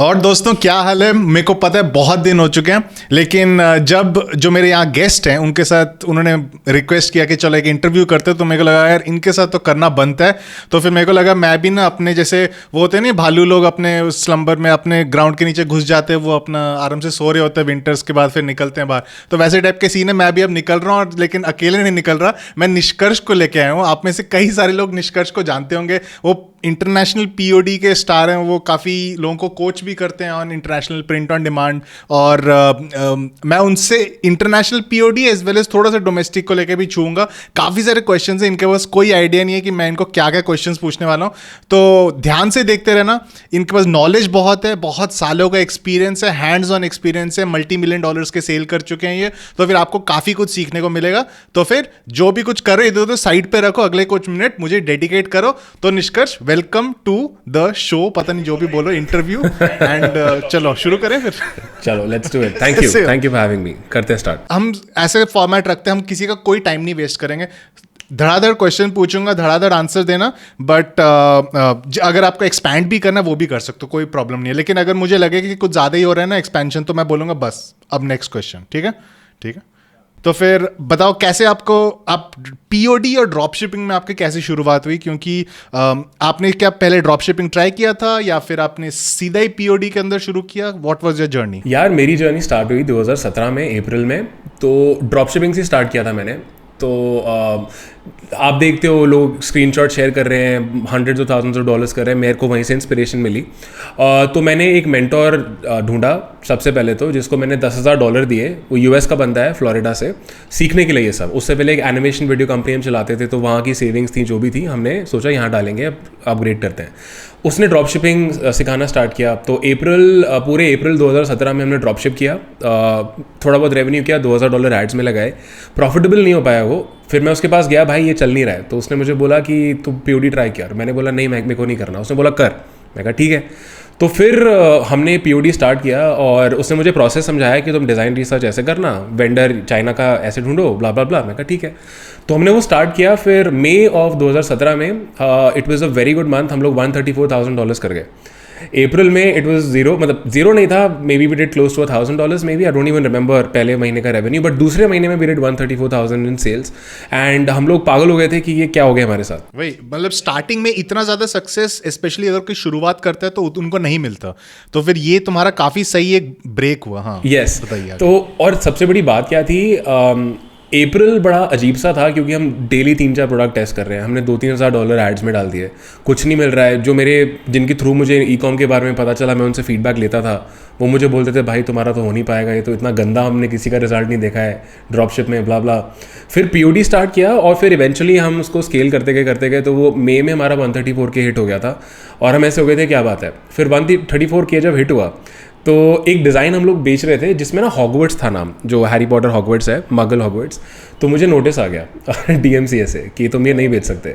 और दोस्तों क्या हाल है। मेरे को पता है बहुत दिन हो चुके हैं, लेकिन जब जो मेरे यहाँ गेस्ट हैं उनके साथ उन्होंने रिक्वेस्ट किया कि चलो एक इंटरव्यू करते, तो मेरे को लगा यार इनके साथ तो करना बनता है। तो फिर मेरे को लगा मैं भी ना अपने जैसे वो होते हैं नहीं भालू लोग अपने स्लम्बर में अपने ग्राउंड के नीचे घुस जाते हैं, वो अपना आराम से सो रहे होते हैं विंटर्स के बाद फिर निकलते हैं बाहर, तो वैसे टाइप के सीन है। मैं भी अब निकल रहा हूँ और लेकिन अकेले नहीं निकल रहा, मैं निष्कर्ष को लेके आया हूँ। आप में से कई सारे लोग निष्कर्ष को जानते होंगे, वो इंटरनेशनल पीओडी के स्टार हैं, वो काफ़ी लोगों को कोच भी करते हैं on international print on demand. और मैं उनसे international POD as well as थोड़ा सा डोमेस्टिक को लेके भी छूंगा। काफ़ी सारे क्वेश्चन हैं, इनके पास कोई आइडिया नहीं है कि मैं इनको क्या क्या क्वेश्चंस पूछने वाला हूँ, तो ध्यान से देखते रहना। इनके पास नॉलेज बहुत है, बहुत सालों का एक्सपीरियंस है, हैंड्स ऑन एक्सपीरियंस है, $multi-million के सेल कर चुके हैं ये, तो फिर आपको काफ़ी कुछ सीखने को मिलेगा। तो फिर जो भी कुछ कर रहे इधर उधर साइड पे रखो, अगले कुछ मिनट मुझे डेडिकेट करो। तो निष्कर्ष, वेलकम टू द शो, पता नहीं जो भी बोलो, इंटरव्यू एंड चलो शुरू करें फिर। चलो let's do it. Thank you for having me. करते हैं स्टार्ट। हम ऐसे फॉर्मेट रखते हैं, हम किसी का कोई टाइम नहीं वेस्ट करेंगे, धड़ाधड़ क्वेश्चन पूछूंगा, धड़ाधड़ आंसर देना। बट अगर आपको एक्सपैंड भी करना वो भी कर सकते हो, कोई प्रॉब्लम नहीं है। लेकिन अगर मुझे लगे कि कुछ ज़्यादा ही हो रहा है ना एक्सपेंशन, तो मैं बोलूँगा बस अब नेक्स्ट क्वेश्चन। ठीक है ठीक है। तो फिर बताओ कैसे आप पीओडी और ड्रॉप शिपिंग में आपकी कैसे शुरुआत हुई, क्योंकि आपने क्या पहले ड्रॉप शिपिंग ट्राई किया था या फिर आपने सीधा ही पीओडी के अंदर शुरू किया? What was your journey? यार मेरी जर्नी स्टार्ट हुई 2017 में अप्रैल में, तो ड्रॉप शिपिंग से स्टार्ट किया था मैंने। तो आप देखते हो लोग स्क्रीनशॉट शेयर कर रहे हैं, hundreds of thousands of dollars कर रहे हैं, मेरे को वहीं से इंस्पिरेशन मिली। तो मैंने एक मेंटोर ढूंढा सबसे पहले, तो जिसको मैंने $10,000 दिए। वो यूएस का बंदा है, फ्लोरिडा से, सीखने के लिए ये सब। उससे पहले एक एनिमेशन वीडियो कंपनी हम चलाते थे, तो वहाँ की सेविंग्स थी जो भी थी, हमने सोचा यहाँ डालेंगे, अब अपग्रेड करते हैं। उसने ड्रॉप शिपिंग सिखाना स्टार्ट किया। तो पूरे अप्रैल 2017 में हमने ड्रॉप शिप किया, थोड़ा बहुत रेवेन्यू किया, $2,000 एड्स में लगाए। प्रॉफिटेबल नहीं हो पाया वो। फिर मैं उसके पास गया, भाई ये चल नहीं रहा है। तो उसने मुझे बोला कि तू पीओडी ट्राई कर। मैंने बोला नहीं, मेरे को नहीं करना। उसने बोला कर। मैं कहा ठीक है। तो फिर हमने पीओडी स्टार्ट किया और उसने मुझे प्रोसेस समझाया कि तुम डिज़ाइन रिसर्च ऐसे करना, वेंडर चाइना का ऐसे ढूंढो, ब्ला ब्ला ब्ला। मैं कहा ठीक है। तो हमने वो स्टार्ट किया। फिर मई ऑफ 2017 में it was a very good month, हम लोग $134,000 कर गए। अप्रैल में इट वाज जीरो, मतलब जीरो नहीं था, maybe we did close to $1,000 maybe, I don't even remember पहले महीने का रेवेन्यू। बट दूसरे महीने में we did 134,000 in sales and हम लोग पागल हो गए थे कि ये क्या हो गया हमारे साथ। वही मतलब स्टार्टिंग में इतना ज़्यादा सक्सेस, स्पेशली अगर कोई शुरुआत करता है तो उनको नहीं मिलता। तो फिर ये तुम्हारा काफ़ी सही एक ब्रेक हुआ। हाँ यस, बताइए। तो और सबसे बड़ी बात क्या थी, अप्रैल बड़ा अजीब सा था क्योंकि हम डेली 3-4 प्रोडक्ट टेस्ट कर रहे हैं। हमने $2-3 हज़ार एड्स में डाल दिए, कुछ नहीं मिल रहा है। जो जिनके थ्रू मुझे ई कॉम के बारे में पता चला, मैं उनसे फीडबैक लेता था, वो मुझे बोलते थे भाई तुम्हारा तो हो नहीं पाएगा, ये तो इतना गंदा, हमने किसी का रिजल्ट नहीं देखा है ड्रॉपशिप में, ब्ला ब्ला। फिर पीओडी स्टार्ट किया और फिर इवेंचुअली हम उसको स्केल करते गए, तो वो मई में हमारा 134K हिट हो गया था और हम ऐसे हो गए थे क्या बात है। फिर 134K जब हिट हुआ तो एक डिज़ाइन हम लोग बेच रहे थे जिसमें ना हॉगवर्ट्स था नाम, जो हैरी पॉटर हॉगवर्ट्स है, मगल हॉगवर्ट्स। तो मुझे नोटिस आ गया डीएमसीए से कि तुम ये नहीं बेच सकते।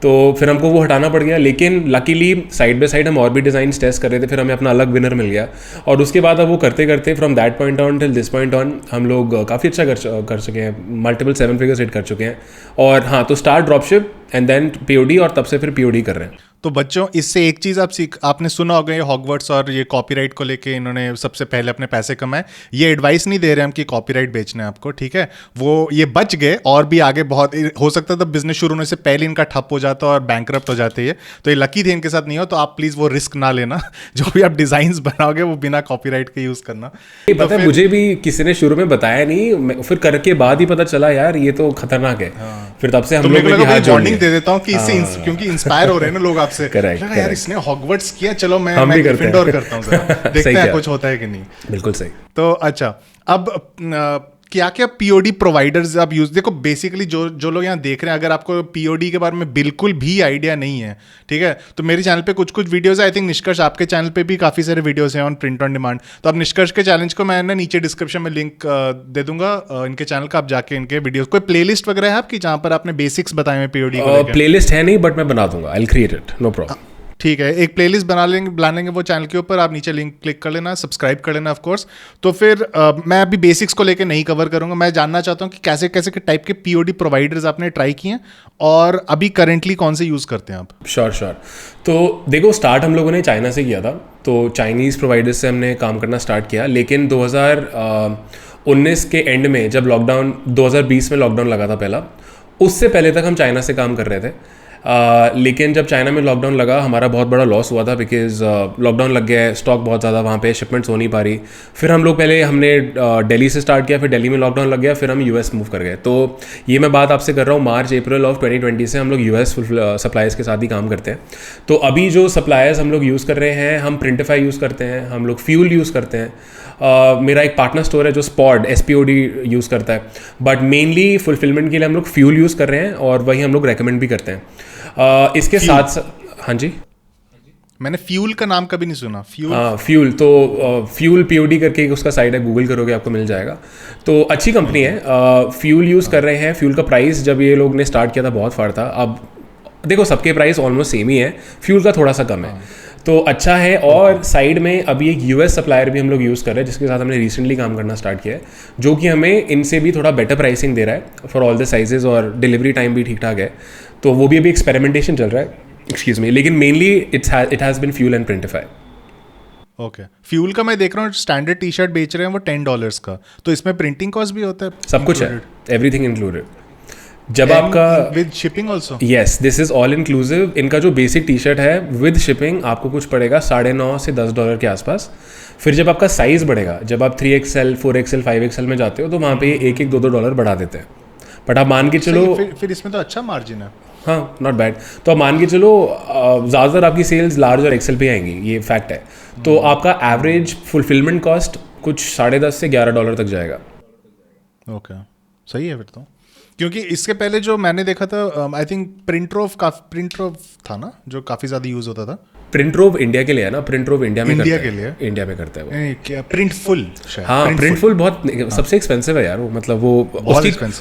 तो फिर हमको वो हटाना पड़ गया। लेकिन लकीली साइड बाय साइड हम और भी डिज़ाइंस टेस्ट कर रहे थे, फिर हमें अपना अलग विनर मिल गया। और उसके बाद अब वो करते करते from that point on till this point on हम लोग काफ़ी अच्छा कर चुके हैं, मल्टीपल 7 फिगर्स हिट कर चुके हैं। और हाँ, तो start dropship and then POD, और तब से फिर पीओडी कर रहे हैं। तो बच्चों, इससे एक चीज़ आपने सुना होगा, ये हॉगवर्ट्स और ये कॉपीराइट को लेके इन्होंने सबसे पहले अपने पैसे कमाए। ये एडवाइस नहीं दे रहे हम कि कॉपीराइट बेचना है आपको, ठीक है। वो ये बच गए और भी आगे बहुत हो सकता था बिजनेस शुरू होने से पहले इनका ठप हो जाता और बैंकरप्ट हो जाते हैं। तो ये लकी थे इनके साथ नहीं हो। तो आप प्लीज़ वो रिस्क ना लेना जो भी आप डिज़ाइंस बनाओगे वो बिना कॉपीराइट के यूज़ करना। पता है, मुझे भी किसी ने शुरू में बताया नहीं, फिर करके बाद ही पता चला यार ये तो खतरनाक है। फिर तब से हम लोग वार्निंग दे देता हूँ कि इससे क्योंकि इंस्पायर हो रहे हैं ना लोग आपसे। करेक्ट यार इसने हॉगवर्ट्स किया, चलो मैं ग्रिफिंडोर करता हूँ, देखते हैं कुछ होता है कि नहीं। बिल्कुल सही। तो अच्छा, अब क्या क्या पीओडी प्रोवाइडर्स आप यूज, देखो बेसिकली जो लोग यहाँ देख रहे हैं, अगर आपको पीओडी के बारे में बिल्कुल भी आइडिया नहीं है, ठीक है, तो मेरे चैनल पे कुछ वीडियोस है। आई थिंक निष्कर्ष आपके चैनल पे भी काफ़ी सारे वीडियोस हैं ऑन प्रिंट ऑन डिमांड। तो आप निष्कर्ष के चैलेंज को मैं ना नीचे डिस्क्रिप्शन में लिंक दे दूंगा इनके चैनल का, आप जाके इनके वीडियोस, कोई प्लेलिस्ट वगैरह है आपकी जहाँ पर आपने बेसिक्स बताए हैं पीओडी को? प्लेलिस्ट है नहीं, बट मैं बना दूंगा, I will create it, no problem. ठीक है, एक प्लेलिस्ट बना लेंगे वो चैनल के ऊपर, आप नीचे लिंक क्लिक कर लेना, सब्सक्राइब कर लेना ऑफ कोर्स। तो फिर मैं अभी बेसिक्स को लेके नहीं कवर करूंगा, मैं जानना चाहता हूँ कि कैसे कैसे के टाइप के पीओडी प्रोवाइडर्स आपने ट्राई किए हैं और अभी करेंटली कौन से यूज़ करते हैं आप? श्योर। तो देखो, स्टार्ट हम लोगों ने चाइना से किया था। तो चाइनीज़ प्रोवाइडर्स से हमने काम करना स्टार्ट किया। लेकिन 2019 के एंड में जब लॉकडाउन, 2020 में लॉकडाउन लगा था पहला, उससे पहले तक हम चाइना से काम कर रहे थे। लेकिन जब चाइना में लॉकडाउन लगा हमारा बहुत बड़ा लॉस हुआ था, बिकॉज लॉकडाउन लग गया है, स्टॉक बहुत ज़्यादा वहाँ पे, शिपमेंट्स हो नहीं पा रही। फिर हम लोग पहले हमने दिल्ली से स्टार्ट किया, फिर दिल्ली में लॉकडाउन लग गया, फिर हम यूएस मूव कर गए। तो ये मैं बात आपसे कर रहा हूँ मार्च अप्रैल ऑफ 2020 से हम लोग यूएस सप्लायर्स के साथ ही काम करते हैं। तो अभी जो सप्लायर्स हम लोग यूज़ कर रहे हैं, हम प्रिंटिफाई यूज़ करते हैं, हम लोग फ्यूल यूज़ करते हैं। मेरा एक पार्टनर स्टोर है जो SPOD यूज़ करता है, बट मेनली फुलफिलमेंट के लिए हम लोग फ्यूल यूज़ कर रहे हैं और वही हम लोग रेकमेंड भी करते हैं। इसके साथ हाँ जी, मैंने फ्यूल का नाम कभी नहीं सुना। फ्यूल तो फ्यूल POD करके उसका साइट है, गूगल करोगे आपको मिल जाएगा। तो अच्छी कंपनी है। फ्यूल यूज़ कर रहे हैं। फ्यूल का प्राइस जब ये लोग ने स्टार्ट किया था बहुत फाड़ था, अब देखो सबके प्राइस ऑलमोस्ट सेम ही है, फ्यूल का थोड़ा सा कम है, तो अच्छा है। और साइड में अभी एक US सप्लायर भी हम लोग यूज़ कर रहे हैं जिसके साथ हमने रिसेंटली काम करना स्टार्ट किया है, जो कि हमें इनसे भी थोड़ा बेटर प्राइसिंग दे रहा है फॉर ऑल द साइजेस, और डिलीवरी टाइम भी ठीक ठाक है। तो वो भी अभी एक्सपेरिमेंटेशन चल रहा है, एक्सक्यूज़ मी, लेकिन mainly it has been fuel and Printify. Okay, fuel का मैं देख रहा हूँ स्टैंडर्ड टी-शर्ट बेच रहे हैं वो $10 का, तो इसमें प्रिंटिंग कॉस्ट भी होता है? सब कुछ है, एवरीथिंग इंक्लूडेड। जब आपका with shipping also? Yes, this is all inclusive. इनका जो बेसिक टी-शर्ट है विद शिपिंग आपको कुछ पड़ेगा $9.5 से $10 के आसपास। फिर जब आपका साइज़ बढ़ेगा, जब आप 3XL 4XL 5XL में जाते हो, तो वहाँ पे $1-2 बढ़ा देते हैं। बट आप मान के चलो फिर इसमें तो अच्छा मार्जिन है। हाँ, नॉट बैड। तो आप मान के चलो ज़्यादातर आपकी सेल्स लार्ज और XL पे आएंगी, ये फैक्ट है। तो आपका एवरेज फुलफिलमेंट कॉस्ट कुछ $10.5 से $11 तक जाएगा। ओके, सही है फिर तो। क्योंकि इसके पहले जो मैंने देखा था, आई थिंक प्रिंटरोव था ना, जो काफ़ी ज़्यादा यूज़ होता था। प्रिंटरोव इंडिया के लिए है ना, प्रिंटरोव इंडिया में इंडिया करता के है, लिए इंडिया में करता है वो। क्या प्रिंटफुल? हाँ, प्रिंटफुल बहुत सबसे एक्सपेंसिव है यार वो, मतलब वो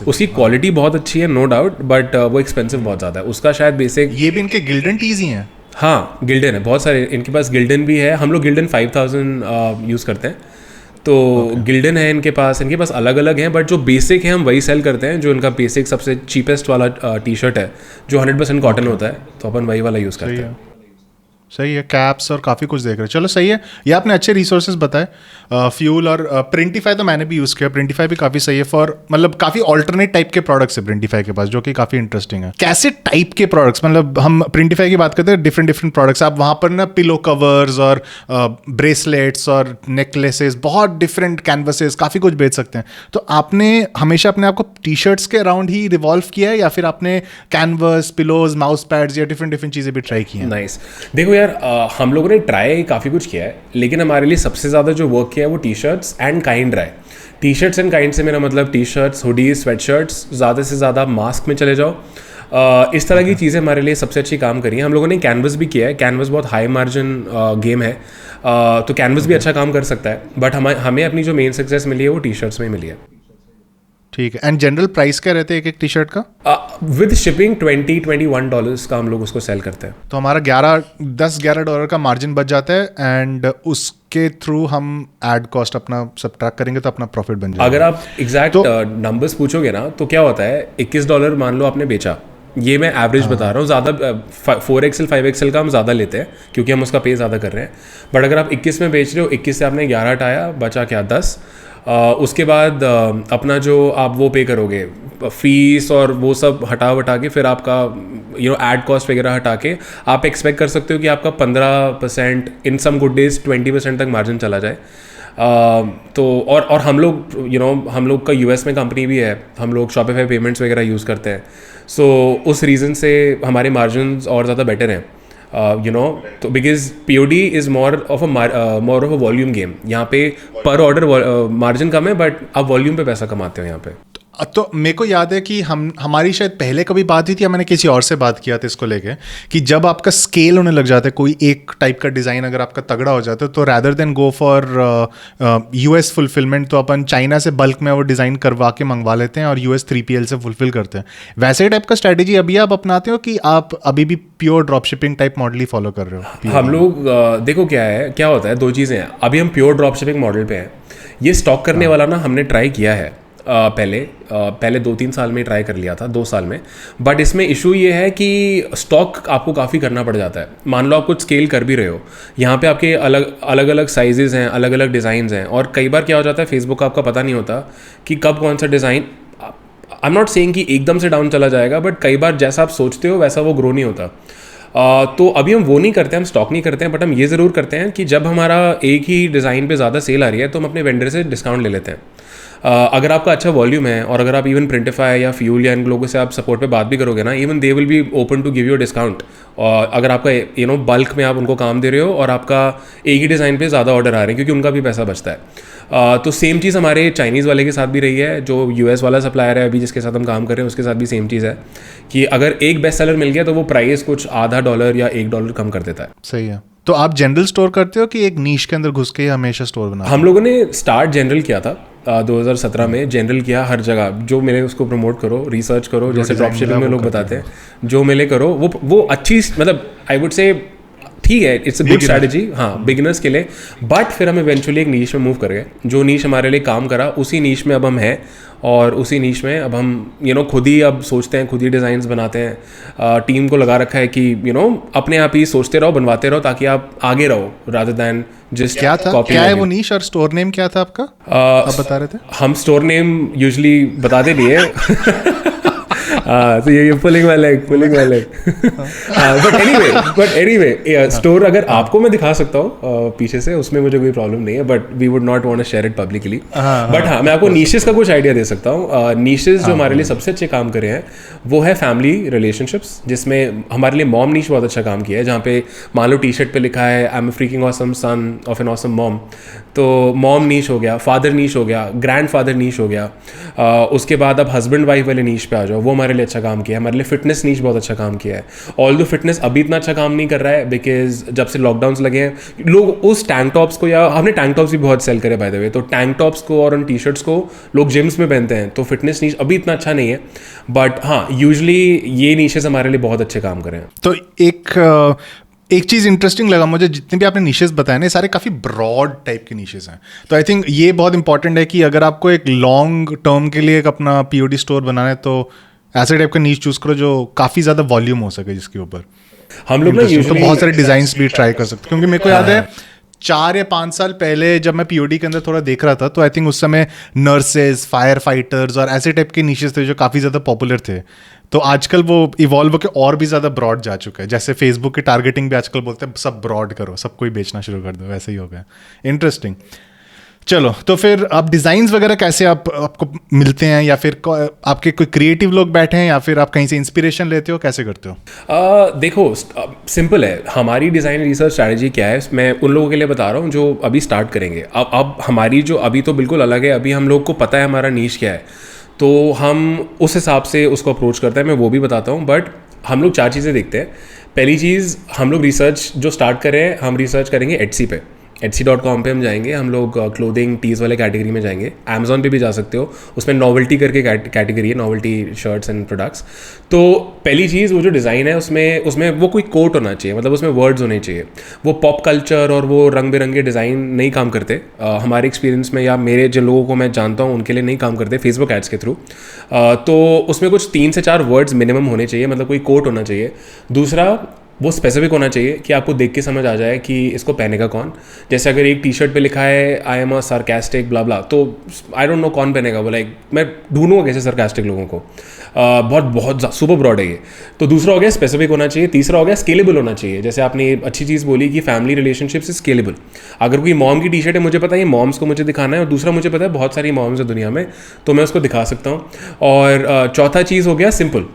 उसकी क्वालिटी बहुत अच्छी है, नो डाउट, बट वो एक्सपेंसिव बहुत ज़्यादा है। उसका शायद बेसिक, ये भी इनके गिल्डन टीज ही हैं। हाँ, गिल्डन है, बहुत सारे इनके पास गिल्डन भी है। हम लोग गिल्डन 5000 यूज़ करते हैं, तो गिल्डन है इनके पास अलग अलग हैं, बट जो बेसिक है हम वही सेल करते हैं। जो इनका बेसिक सबसे चीपेस्ट वाला टी-शर्ट है जो 100% कॉटन होता है, तो अपन वही वाला यूज़ करते हैं। सही है, कैप्स और काफ़ी कुछ देख रहे हैं। चलो सही है, ये आपने अच्छे रिसोर्सेज बताए। फ्यूल और प्रिंटिफाई तो मैंने भी यूज़ किया। प्रिंटिफाई भी काफ़ी सही है फॉर, मतलब काफ़ी ऑल्टरनेट टाइप के प्रोडक्ट्स है प्रिंटिफाई के पास, जो कि काफ़ी इंटरेस्टिंग है। कैसे टाइप के प्रोडक्ट्स, मतलब हम प्रिंटिफाई की बात करते हैं, डिफरेंट प्रोडक्ट्स आप वहाँ पर ना पिलो कवर्स और ब्रेसलेट्स और नेकलेसेस, बहुत डिफरेंट कैनवसेस, काफ़ी कुछ बेच सकते हैं। तो आपने हमेशा अपने आप को टी-शर्ट्स के अराउंड ही रिवॉल्व किया है, या फिर आपने कैनवस, पिलोज, माउस पैड्स या डिफरेंट चीज़ें भी ट्राई की हैं? नाइस। देखो यार, हम लोगों ने ट्राई काफ़ी कुछ किया है, लेकिन हमारे लिए सबसे ज़्यादा जो वर्क किया है वो टी-शर्ट्स एंड काइंड रहा है। टी-शर्ट्स एंड काइंड से मेरा मतलब टी-शर्ट्स, हुडीज, स्वेटशर्ट्स, ज़्यादा से ज़्यादा मास्क में चले जाओ, इस तरह की चीज़ें हमारे लिए सबसे अच्छी काम करी हैं। हम लोगों ने कैनवस भी किया है। कैनवस बहुत हाई मार्जिन गेम है, तो कैनवस भी अच्छा काम कर सकता है, बट हमें अपनी जो मेन सक्सेस मिली है वो टी-शर्ट्स में मिली है। ठीक है। एंड जनरल प्राइस क्या रहते हैं एक टी-शर्ट का? विद शिपिंग $20-21 का हम लोग उसको सेल करते हैं। तो हमारा $10-11 का मार्जिन बच जाता है, एंड उसके थ्रू हम ऐड कॉस्ट अपना सबट्रैक्ट करेंगे तो अपना प्रॉफिट बन जाएगा। अगर आप एग्जैक्ट नंबर्स पूछोगे ना, तो क्या होता है, $21 मान लो आपने बेचा, ये मैं एवरेज बता रहा हूँ, ज़्यादा 4XL 5XL का हम ज़्यादा लेते हैं क्योंकि हम उसका पे ज़्यादा कर रहे हैं। बट अगर आप 21 में बेच रहे हो, 21 से आपने 11 हटाया, बचा क्या 10। उसके बाद अपना जो आप वो पे करोगे फीस और वो सब हटा के, फिर आपका ऐड कॉस्ट वगैरह हटा के आप एक्सपेक्ट कर सकते हो कि आपका 15%, इन सम गुड डेज 20% तक मार्जिन चला जाए। तो और हम लोग हम लोग का US में कंपनी भी है, हम लोग Shopify पेमेंट्स वगैरह यूज़ करते हैं, सो उस रीज़न से हमारे मार्जिन और ज़्यादा बेटर हैं। तो because POD is more of a volume game. यहाँ पे पर ऑर्डर मार्जिन कम है, बट आप वॉल्यूम पे पैसा कमाते हो यहाँ पे। तो मेरे को याद है कि हमारी शायद पहले कभी बात हुई थी, या मैंने किसी और से बात किया था इसको लेके, कि जब आपका स्केल होने लग जाता है, कोई एक टाइप का डिज़ाइन अगर आपका तगड़ा हो जाता है, तो rather than go for US fulfilment, तो अपन चाइना से बल्क में वो डिज़ाइन करवा के मंगवा लेते हैं और US 3PL से फुलफिल करते हैं। वैसे टाइप का स्ट्रैटेजी अभी आप अपनाते हो, कि आप अभी भी pure drop shipping type model ही फॉलो कर रहे हो? हम लोग देखो क्या होता है, दो चीज़ें हैं। अभी हम प्योर ड्रॉप शिपिंग मॉडल पे हैं। ये स्टॉक करने वाला ना हमने ट्राई किया है, पहले 2-3 साल में ट्राई कर लिया था, 2 साल में। बट इसमें इशू ये है कि स्टॉक आपको काफ़ी करना पड़ जाता है। मान लो आप कुछ स्केल कर भी रहे हो, यहाँ पे आपके अलग अलग साइजेज़ हैं, अलग अलग डिज़ाइंस हैं, और कई बार क्या हो जाता है फेसबुक का आपका पता नहीं होता कि कब कौन सा design, I am not saying कि एकदम से डाउन चला जाएगा, बट कई बार जैसा आप सोचते हो वैसा वो ग्रो नहीं होता। तो अभी हम वो नहीं करते, हम स्टॉक नहीं करते हैं, बट हम ये ज़रूर करते हैं कि जब हमारा एक ही डिज़ाइन पे ज़्यादा सेल आ रही है तो हम अपने वेंडर से डिस्काउंट ले लेते हैं। अगर आपका अच्छा वॉल्यूम है और अगर आप इवन प्रिंटिफाई या फ्यूल या इन लोगों से आप सपोर्ट पे बात भी करोगे ना, even they will be open to give you discount. और अगर आपका बल्क में आप उनको काम दे रहे हो और आपका एक ही डिज़ाइन पे ज़्यादा ऑर्डर आ रहे हैं, क्योंकि उनका भी पैसा बचता है। तो सेम चीज़ हमारे चाइनीज़ वाले के साथ भी रही है, जो यूएस वाला सप्लायर है अभी जिसके साथ हम काम कर रहे हैं, उसके साथ भी सेम चीज़ है कि अगर एक बेस्ट सेलर मिल गया तो वो प्राइस कुछ $0.50 या $1 कम कर देता है। सही है। तो आप जनरल स्टोर करते हो कि एक नीश के अंदर घुस के हमेशा स्टोर बनाते हो? हम लोगों ने स्टार्ट जनरल किया था 2017 में, जनरल किया हर जगह, जो मिले उसको प्रमोट करो, रिसर्च करो, जैसे ड्रॉप शिपिंग में लोग बताते हैं, जो मिले करो, वो अच्छी, मतलब आई वुड से ठीक है, इट्स अ गुड स्ट्रैटेजी, हाँ, बिगिनर्स के लिए। बट फिर हम इवेंचुअली एक नीश में मूव कर गए, जो नीश हमारे लिए काम करा उसी नीश में अब हम हैं, और उसी नीश में अब हम खुद ही अब सोचते हैं, खुद ही डिज़ाइंस बनाते हैं। टीम को लगा रखा है कि अपने आप ही सोचते रहो, बनवाते रहो, ताकि आप आगे रहो रादर दैन जस्ट क्या था, क्या है वो नीश, और स्टोर नेम क्या था आपका? आप बता रहे थे। हम स्टोर नेम यूजुअली बताते नहीं है। तो ये पुलिंग वाले बट एनीवे स्टोर अगर आपको मैं दिखा सकता हूँ पीछे से, उसमें मुझे कोई प्रॉब्लम नहीं है, but we would not want to share it publicly. But हाँ, मैं आपको नीशेस का कुछ आइडिया दे सकता हूँ। नीशेस जो हमारे लिए सबसे अच्छे काम करे हैं वो है फैमिली रिलेशनशिप्स, जिसमें हमारे लिए मॉम नीश बहुत अच्छा काम किया है, जहाँ पे मान लो टी शर्ट पे लिखा है I am a freaking awesome son of an awesome mom, तो मॉम नीश हो गया, फादर नीश हो गया, ग्रैंड फादर नीश हो गया। उसके बाद अब हस्बैंड वाइफ वाले नीश पे आ जाओ, वो हमारे लिए अच्छा काम किया है। हमारे लिए फिटनेस नीश बहुत अच्छा काम किया है। ऑल्दो फिटनेस अभी इतना अच्छा काम नहीं कर रहा है, बिकॉज जब से लॉकडाउन्स लगे हैं लोग उस टैंक टॉप्स को, या हमने टैंक टॉप्स भी बहुत सेल करे बाय द वे, तो टैंक टॉप्स को और उन टी शर्ट्स को लोग जिम्स में पहनते हैं, तो फिटनेस नीश अभी इतना अच्छा नहीं है। बट हाँ, यूजली ये नीशेस हमारे लिए बहुत अच्छे काम करें। तो एक चीज़ इंटरेस्टिंग लगा मुझे, जितने भी आपने नीशेस बताए ना, सारे काफ़ी ब्रॉड टाइप के नीशेस हैं। तो आई थिंक ये बहुत इंपॉर्टेंट है कि अगर आपको एक लॉन्ग टर्म के लिए एक अपना पीओडी स्टोर बनाना है, तो ऐसे टाइप का नीश चूज़ करो जो काफ़ी ज़्यादा वॉल्यूम हो सके, जिसके ऊपर हम लोग तो बहुत सारे डिज़ाइंस भी ट्राई कर सकते, क्योंकि मेरे को याद है 4 या 5 साल पहले जब मैं पीओडी के अंदर थोड़ा देख रहा था, तो आई थिंक उस समय नर्सेज, फायर फाइटर्स और ऐसे टाइप के नीशेस थे जो काफ़ी ज़्यादा पॉपुलर थे। तो आजकल वो इवॉल्व होकर और भी ज़्यादा ब्रॉड जा चुका है, जैसे फेसबुक की टारगेटिंग भी आजकल बोलते हैं सब ब्रॉड करो, सबको ही बेचना शुरू कर दो, वैसे ही हो गया। इंटरेस्टिंग। चलो, तो फिर आप डिज़ाइंस वगैरह कैसे आपको मिलते हैं, या फिर आपके कोई क्रिएटिव लोग बैठे हैं, या फिर आप कहीं से इंस्पिरेशन लेते हो, कैसे करते हो? देखो, सिंपल है हमारी डिज़ाइन रिसर्च स्ट्रैटेजी क्या है, मैं उन लोगों के लिए बता रहा हूँ जो अभी स्टार्ट करेंगे। अब हमारी जो अभी तो बिल्कुल अलग है, अभी हम लोग को पता है हमारा नीश क्या है, तो हम उस हिसाब से उसको अप्रोच करते हैं, मैं वो भी बताता हूँ। बट हम लोग 4 चीज़ें देखते हैं। पहली चीज़, हम लोग रिसर्च जो स्टार्ट कर रहे हैं, हम रिसर्च करेंगे एटसी पे, etsy.com पे हम जाएंगे, हम लोग क्लोथिंग टीज़ वाले कैटेगरी में जाएंगे। अमेजोन पे भी जा सकते हो, उसमें नॉवेल्टी करके कैटेगरी है, नॉवेल्टी शर्ट्स एंड प्रोडक्ट्स। तो पहली चीज़, वो जो डिज़ाइन है उसमें वो कोई कोट होना चाहिए, मतलब उसमें वर्ड्स होने चाहिए। वो पॉप कल्चर और वो रंग बिरंगे डिज़ाइन नहीं काम करते हमारे एक्सपीरियंस में, या मेरे जिन लोगों को मैं जानता हूँ उनके लिए नहीं काम करते फेसबुक एड्स के थ्रू। तो उसमें कुछ 3 से 4 वर्ड्स मिनिमम होने चाहिए, मतलब कोई कोट होना चाहिए। दूसरा, वो स्पेसिफिक होना चाहिए कि आपको देख के समझ आ जाए कि इसको पहनेगा कौन। जैसे अगर एक टी शर्ट पे लिखा है आई एम अ सरकास्टिक ब्ला ब्ला, तो आई डोंट नो कौन पहनेगा वो, लाइक मैं ढूंढूंगा कैसे सरकास्टिक लोगों को। बहुत सुपर ब्रॉड है ये। तो दूसरा हो गया स्पेसिफिक होना चाहिए। तीसरा हो गया स्केलेबल होना चाहिए। जैसे आपने अच्छी चीज़ बोली कि फैमिली रिलेशनशिप्स स्केलेबल। अगर कोई मॉम की टी शर्ट है, मुझे पता है मॉम्स को मुझे दिखाना है, और दूसरा मुझे पता है बहुत सारी मॉम्स है दुनिया में, तो मैं उसको दिखा सकता हूँ। और चौथा चीज़ हो गया सिंपल।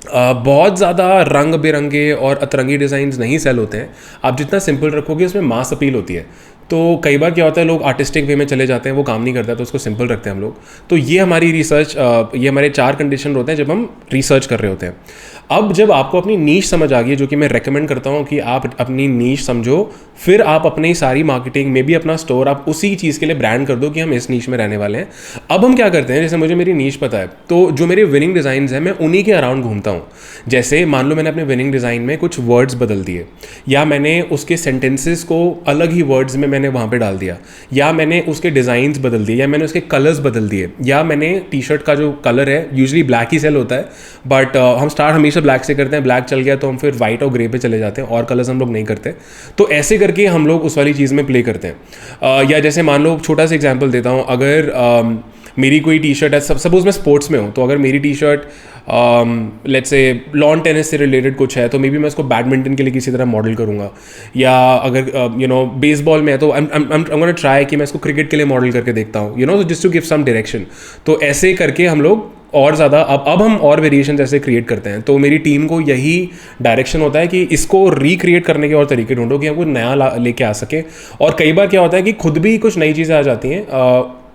बहुत ज़्यादा रंग बिरंगे और अतरंगी डिज़ाइंस नहीं सेल होते हैं। आप जितना सिंपल रखोगे उसमें मास अपील होती है। तो कई बार क्या होता है, लोग आर्टिस्टिक वे में चले जाते हैं, वो काम नहीं करता, तो उसको सिंपल रखते हैं हम लोग। तो ये हमारी रिसर्च, ये हमारे 4 कंडीशन होते हैं जब हम रिसर्च कर रहे होते हैं। अब जब आपको अपनी नीश समझ आ गई, जो कि मैं रेकमेंड करता हूँ कि आप अपनी नीश समझो, फिर आप अपनी सारी मार्केटिंग में भी अपना स्टोर आप उसी चीज़ के लिए ब्रांड कर दो कि हम इस नीश में रहने वाले हैं। अब हम क्या करते हैं, जैसे मुझे मेरी नीश पता है, तो जो मेरे विनिंग डिज़ाइंस हैं मैं उन्हीं के अराउंड घूमता हूँ। जैसे मान लो मैंने अपने विनिंग डिज़ाइन में कुछ वर्ड्स बदल दिए, या मैंने उसके सेंटेंसेस को अलग ही वर्ड्स में मैंने वहाँ पे डाल दिया, या मैंने उसके डिज़ाइंस बदल दिए, या मैंने उसके कलर्स बदल दिए, या मैंने टी शर्ट का जो कलर है यूजुअली ब्लैक ही सेल होता है, बट हम स्टार्ट हमेशा ब्लैक से करते हैं, ब्लैक चल गया तो हम फिर वाइट और ग्रे पे चले जाते हैं, और कलर्स हम लोग नहीं करते। तो ऐसे करके हम लोग उस वाली चीज़ में प्ले करते हैं। या जैसे मान लो छोटा सा एग्जाम्पल देता हूँ, अगर मेरी कोई टी शर्ट है, सपोज मैं स्पोर्ट्स में हूँ, तो अगर मेरी T shirt let's say lawn tennis से रिलेटेड कुछ है, तो मे बी मैं उसको बैडमिंटन के लिए किसी तरह मॉडल करूँगा। या अगर बेसबॉल में है, तो I'm gonna ट्राई कि मैं इसको क्रिकेट के लिए मॉडल करके देखता हूँ, तो just to give some direction. तो ऐसे करके हम लोग और ज़्यादा अब हम और वेरिएशन ऐसे क्रिएट करते हैं। तो मेरी टीम को यही डायरेक्शन होता है कि इसको रिक्रिएट करने के और तरीके ढूंढो कि हम कुछ नया लेके आ सके। और कई बार क्या होता है कि खुद भी कुछ नई चीज़ें आ जाती हैं,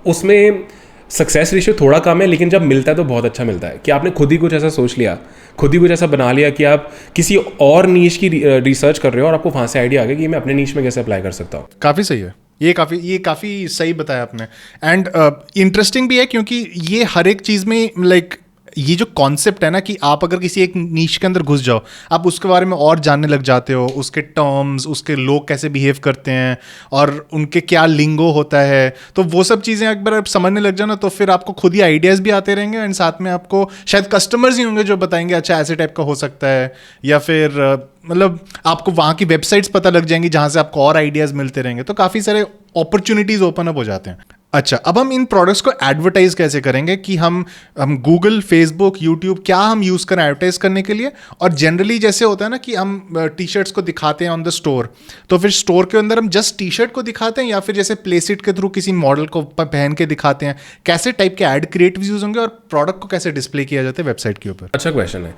उसमें सक्सेस रेशियो थोड़ा कम है, लेकिन जब मिलता है तो बहुत अच्छा मिलता है कि आपने खुद ही कुछ ऐसा सोच लिया, खुद ही कुछ ऐसा बना लिया कि आप किसी और नीश की रिसर्च कर रहे हो और आपको वहाँ से आइडिया आ गया कि मैं अपने नीश में कैसे अप्लाई कर सकता हूँ। काफ़ी सही है, ये काफ़ी सही बताया आपने। एंड इंटरेस्टिंग भी है क्योंकि ये हर एक चीज़ में लाइक ये जो कॉन्सेप्ट है ना कि आप अगर किसी एक नीश के अंदर घुस जाओ, आप उसके बारे में और जानने लग जाते हो, उसके टर्म्स, उसके लोग कैसे बिहेव करते हैं और उनके क्या लिंगो होता है, तो वो सब चीज़ें एक बार आप समझने लग जाओ ना, तो फिर आपको खुद ही आइडियाज़ भी आते रहेंगे एंड साथ में आपको शायद कस्टमर्स ही होंगे जो बताएंगे अच्छा ऐसे टाइप का हो सकता है, या फिर मतलब आपको वहाँ की वेबसाइट्स पता लग जाएंगी जहाँ से आपको और आइडियाज़ मिलते रहेंगे, तो काफ़ी सारे अपॉर्चुनिटीज़ ओपन अप हो जाते हैं। अच्छा, अब हम इन प्रोडक्ट्स को एडवर्टाइज कैसे करेंगे कि हम गूगल, फेसबुक, यूट्यूब क्या हम यूज़ करें एडवर्टाइज करने के लिए? और जनरली जैसे होता है ना कि हम टी शर्ट्स को दिखाते हैं ऑन द स्टोर, तो फिर स्टोर के अंदर हम जस्ट टी शर्ट को दिखाते हैं या फिर जैसे प्लेसिट के थ्रू किसी मॉडल को पहन के दिखाते हैं? कैसे टाइप के एड क्रिएटिव यूज होंगे और प्रोडक्ट को कैसे डिस्प्ले किया जाता है वेबसाइट के ऊपर? अच्छा क्वेश्चन है।